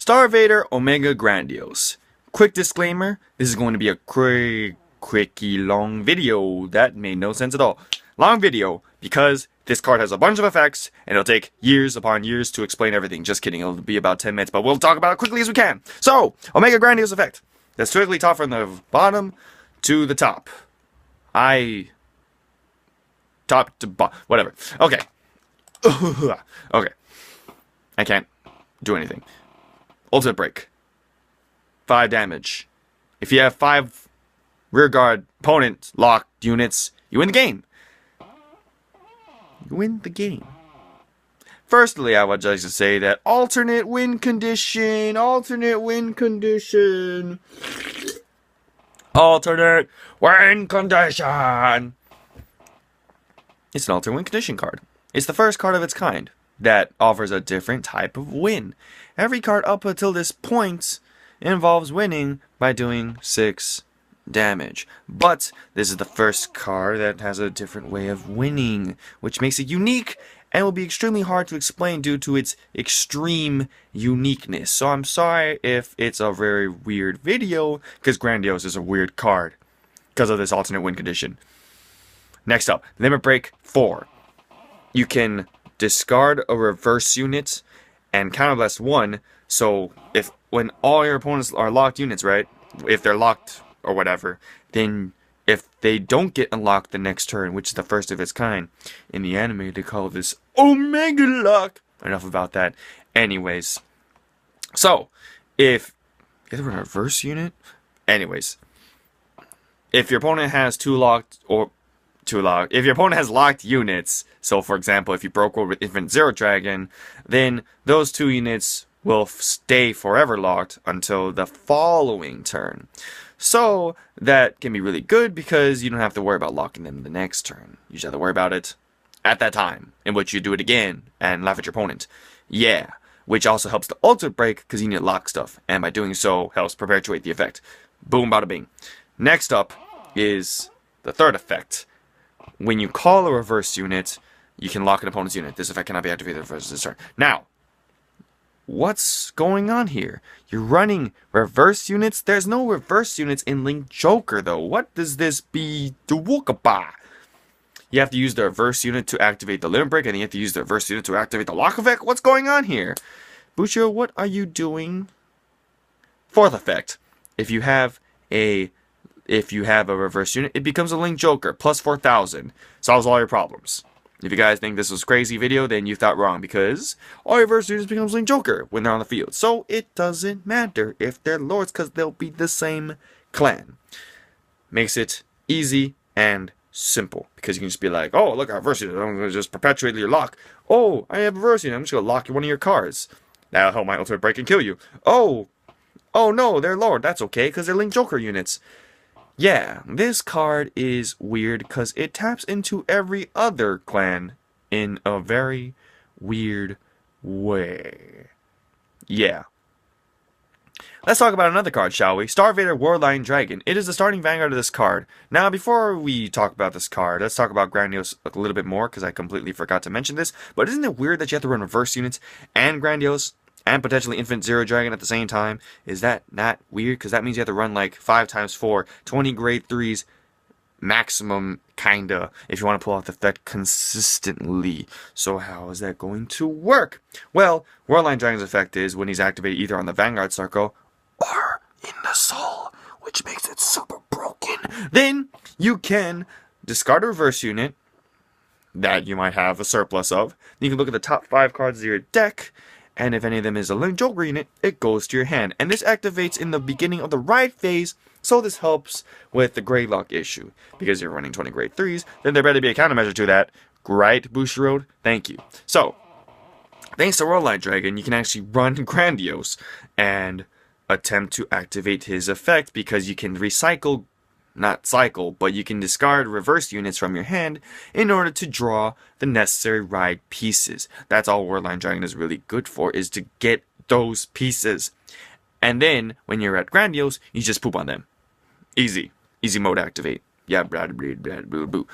Star-vader Omega Grandios. Quick disclaimer, this is going to be a quickie long video. That made no sense at all. Long video, because this card has a bunch of effects, and it'll take years upon years to explain everything. Just kidding, it'll be about 10 minutes, but we'll talk about it quickly as we can. So, Omega Grandios effect. That's strictly top from the bottom to the top. Top to bottom, whatever. Okay. Okay. I can't do anything. Ultimate break. 5 damage. If you have 5 rearguard opponent locked units, you win the game. You win the game. Firstly, I would like to say that alternate win condition. Alternate win condition. Alternate win condition. It's an alternate win condition card. It's the first card of its kind that offers a different type of win. Every card up until this point involves winning by doing 6 damage. But this is the first card that has a different way of winning, which makes it unique and will be extremely hard to explain due to its extreme uniqueness. So I'm sorry if it's a very weird video, because Grandios is a weird card because of this alternate win condition. Next up, Limit Break 4. You can discard a reverse unit and counterblast 1. So when all your opponents are locked units, right? If they're locked or whatever, then if they don't get unlocked the next turn, which is the first of its kind, in the anime they call this Omega Lock. Enough about that. Anyways, so if you have a reverse unit, anyways, if your opponent has if your opponent has locked units, so for example, if you broke over with Infinite Zero Dragon, then those 2 units will stay forever locked until the following turn. So that can be really good because you don't have to worry about locking them the next turn. You just have to worry about it at that time, in which you do it again and laugh at your opponent. Yeah, which also helps the ultimate break because you need to lock stuff, and by doing so helps perpetuate the effect. Boom, bada bing. Next up is the third effect. When you call a reverse unit, you can lock an opponent's unit. This effect cannot be activated for this turn. Now, what's going on here? You're running reverse units? There's no reverse units in Link Joker, though. What does this be? You have to use the reverse unit to activate the limit break, and you have to use the reverse unit to activate the lock effect? What's going on here? Bushiro, what are you doing? Fourth effect. If you have a reverse unit, it becomes a Link Joker, plus 4,000. Solves all your problems. If you guys think this was a crazy video, then you thought wrong, because all your reverse units becomes Link Joker when they're on the field. So it doesn't matter if they're lords, because they'll be the same clan. Makes it easy and simple, because you can just be like, oh, look, I have reverse unit, I'm going to just perpetuate your lock. Oh, I have a reverse unit, I'm just going to lock one of your cards. That'll help my ultimate break and kill you. Oh no, they're lord, that's okay, because they're Link Joker units. Yeah, this card is weird because it taps into every other clan in a very weird way. Yeah. Let's talk about another card, shall we? Star-vader Warline Dragon. It is the starting Vanguard of this card. Now, before we talk about this card, let's talk about Grandios a little bit more, because I completely forgot to mention this. But isn't it weird that you have to run reverse units and Grandios and potentially Infinite Zero Dragon at the same time? Is that not weird? Because that means you have to run like 5 times 4, 20 grade 3s maximum, kinda, if you want to pull off the effect consistently. So how is that going to work? Well, Warline Dragon's effect is when he's activated either on the Vanguard circle or in the soul, which makes it super broken. Then you can discard a reverse unit that you might have a surplus of. You can look at the top 5 cards of your deck, and if any of them is a Link Joker unit, it goes to your hand. And this activates in the beginning of the ride phase, so this helps with the grade lock issue. Because you're running 20 grade 3s, then there better be a countermeasure to that. Right, Bushiroad? Thank you. So, thanks to Warline Dragon, you can actually run Grandios and attempt to activate his effect, because you can recycle, not cycle, but you can discard reverse units from your hand in order to draw the necessary ride pieces. That's all Warline Dragon is really good for, is to get those pieces. And then, when you're at Grandios, you just poop on them. Easy. Easy mode activate. Yeah, blah, blah, blah, blah, blah.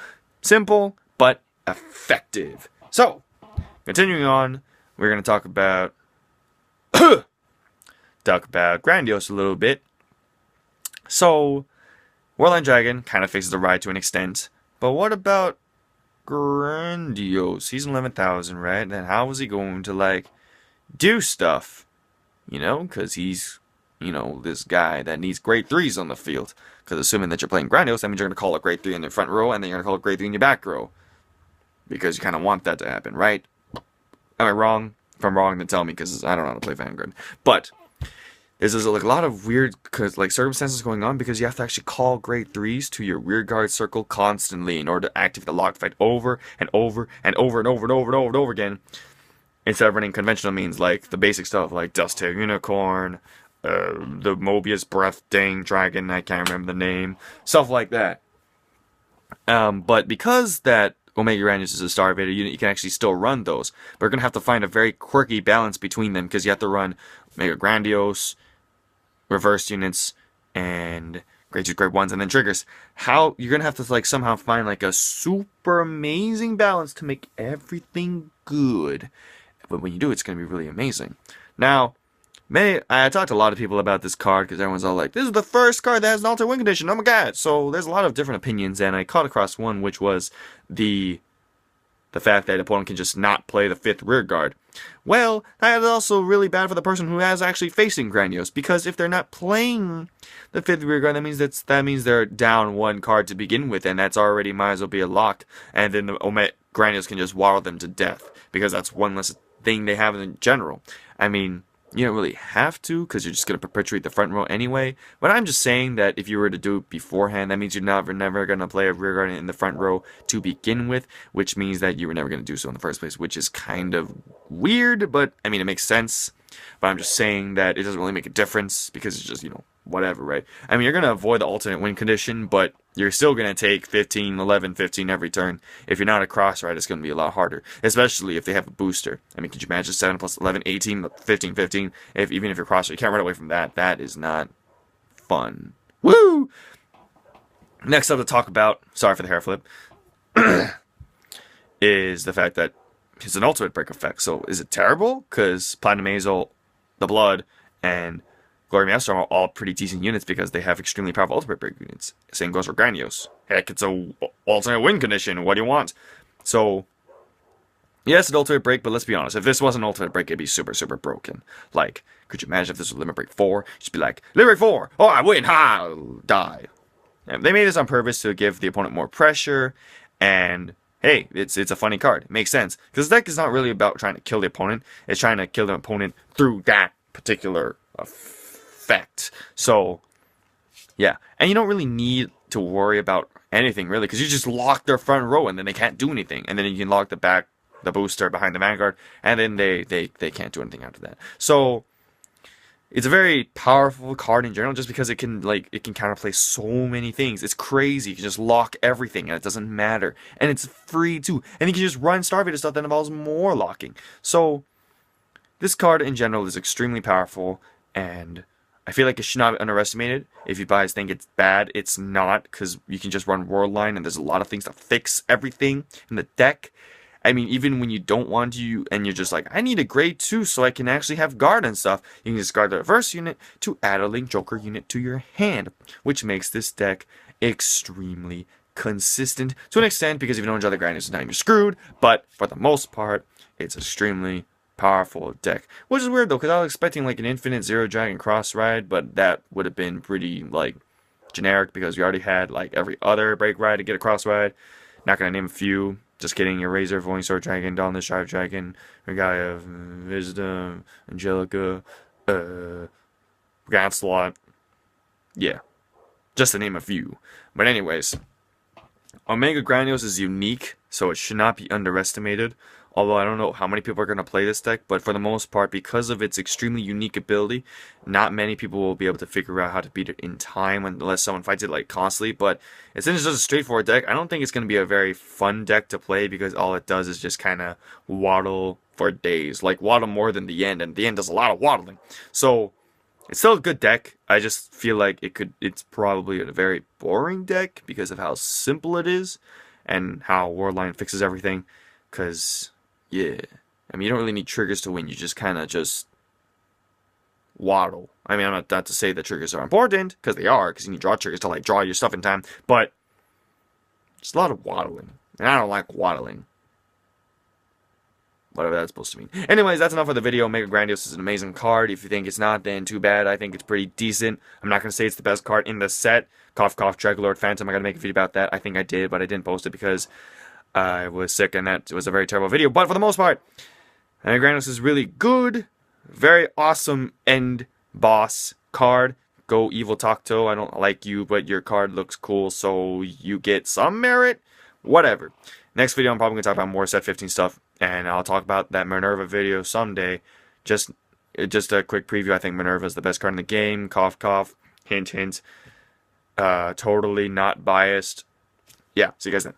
Simple, but effective. So, continuing on, we're going to talk about talk about Grandios a little bit. So, Warline Dragon kind of fixes the ride to an extent. But what about Grandios? He's 11,000, right? Then how is he going to, like, do stuff? You know, because he's, you know, this guy that needs grade 3s on the field. Because assuming that you're playing Grandios, that means you're going to call it grade 3 in the front row, and then you're going to call it grade 3 in your back row. Because you kind of want that to happen, right? Am I wrong? If I'm wrong, then tell me, because I don't know how to play Vanguard. But there's like a lot of weird circumstances going on, because you have to actually call grade 3s to your rear guard circle constantly in order to activate the lock fight over and over and over and over and over and over and over again, instead of running conventional means like the basic stuff like Dust Tail Unicorn, the Mobius Breath Dang Dragon, I can't remember the name, stuff like that. But because that Omega Grandios is a Star-vader unit, you can actually still run those. But you're going to have to find a very quirky balance between them, because you have to run Omega Grandios, reverse units, and grade 2, grade 1s, and then triggers. How you're going to have to like somehow find like a super amazing balance to make everything good. But when you do, it's going to be really amazing. Now, I talked to a lot of people about this card, because everyone's all like, this is the first card that has an alternate win condition, oh my god! So there's a lot of different opinions, and I caught across one, which was the fact that the opponent can just not play the 5th rear guard. Well, that is also really bad for the person who is actually facing Grandios, because if they're not playing the 5th rear guard, that means they're down 1 card to begin with, and that's already might as well be a lock, and then the Grandios can just waddle them to death, because that's one less thing they have in general. I mean, you don't really have to, because you're just going to perpetuate the front row anyway. But I'm just saying that if you were to do it beforehand, that means you're never going to play a rear guard in the front row to begin with, which means that you were never going to do so in the first place, which is kind of weird, but I mean, it makes sense. But I'm just saying that it doesn't really make a difference, because it's just, you know, whatever, right? I mean, you're going to avoid the alternate win condition, but you're still going to take 15, 11, 15 every turn. If you're not a cross ride, it's going to be a lot harder, especially if they have a booster. I mean, could you imagine 7 plus 11, 18, 15, 15? Even if you're cross ride, you can't run away from that. That is not fun. Woo! Next up to talk about, sorry for the hair flip, is the fact that it's an ultimate break effect. So is it terrible? Because Platinum Azul, the Blood, and Glory Maelstrom are all pretty decent units because they have extremely powerful ultimate break units. Same goes for Grandios. Heck, it's a alternate win condition. What do you want? So, yes, an ultimate break, but let's be honest. If this wasn't an ultimate break, it'd be super, super broken. Like, could you imagine if this was limit break 4? Just be like, limit break 4! Oh, I win! Ha! I'll die. And they made this on purpose to give the opponent more pressure, and hey, it's a funny card. It makes sense. Because the deck is not really about trying to kill the opponent. It's trying to kill the opponent through that particular effect. So, yeah. And you don't really need to worry about anything, really, because you just lock their front row, and then they can't do anything. And then you can lock the booster behind the Vanguard, and then they can't do anything after that. So, it's a very powerful card in general, just because it can counterplay so many things. It's crazy. You can just lock everything, and it doesn't matter. And it's free, too. And you can just run Star-vader stuff that involves more locking. So, this card in general is extremely powerful, and I feel like it should not be underestimated. If you guys think it's bad, it's not, because you can just run Worldline, and there's a lot of things to fix everything in the deck. I mean, even when you don't want to, and you're just like, I need a grade 2 so I can actually have guard and stuff, you can discard the reverse unit to add a Link Joker unit to your hand, which makes this deck extremely consistent to an extent, because if you don't enjoy the grinding, sometimes you're screwed, but for the most part, it's extremely powerful deck. Which is weird though, because I was expecting like an infinite Zero Dragon cross ride, but that would have been pretty like generic, because we already had like every other break ride to get a cross ride. Not gonna name a few. Just kidding. Eraser, Voiding Sword Dragon, Dawn the Sharp Dragon, Regalia, Wisdom, Angelica, Gatslot. Yeah. Just to name a few. But anyways, Omega Grandios is unique, so it should not be underestimated. Although I don't know how many people are going to play this deck, but for the most part, because of its extremely unique ability, not many people will be able to figure out how to beat it in time unless someone fights it like constantly. But since it's just a straightforward deck, I don't think it's going to be a very fun deck to play, because all it does is just kind of waddle for days. Like waddle more than the end, and the end does a lot of waddling. So it's still a good deck. I just feel like it's probably a very boring deck because of how simple it is and how Worldline fixes everything. Because yeah, I mean, you don't really need triggers to win. You just kind of just waddle. I mean, I'm not to say that triggers are important, because they are, because you need draw triggers to, like, draw your stuff in time, but it's a lot of waddling, and I don't like waddling. Whatever that's supposed to mean. Anyways, that's enough for the video. Mega Grandios is an amazing card. If you think it's not, then too bad. I think it's pretty decent. I'm not going to say it's the best card in the set. Cough, cough, Dragonlord Phantom. I got to make a video about that. I think I did, but I didn't post it because I was sick, and that was a very terrible video. But for the most part, Mega Grandios is really good. Very awesome end boss card. Go Evil Tocto. I don't like you, but your card looks cool, so you get some merit. Whatever. Next video, I'm probably going to talk about more Set 15 stuff, and I'll talk about that Minerva video someday. Just a quick preview. I think Minerva is the best card in the game. Cough, cough. Hint, hint. Totally not biased. Yeah, see you guys then.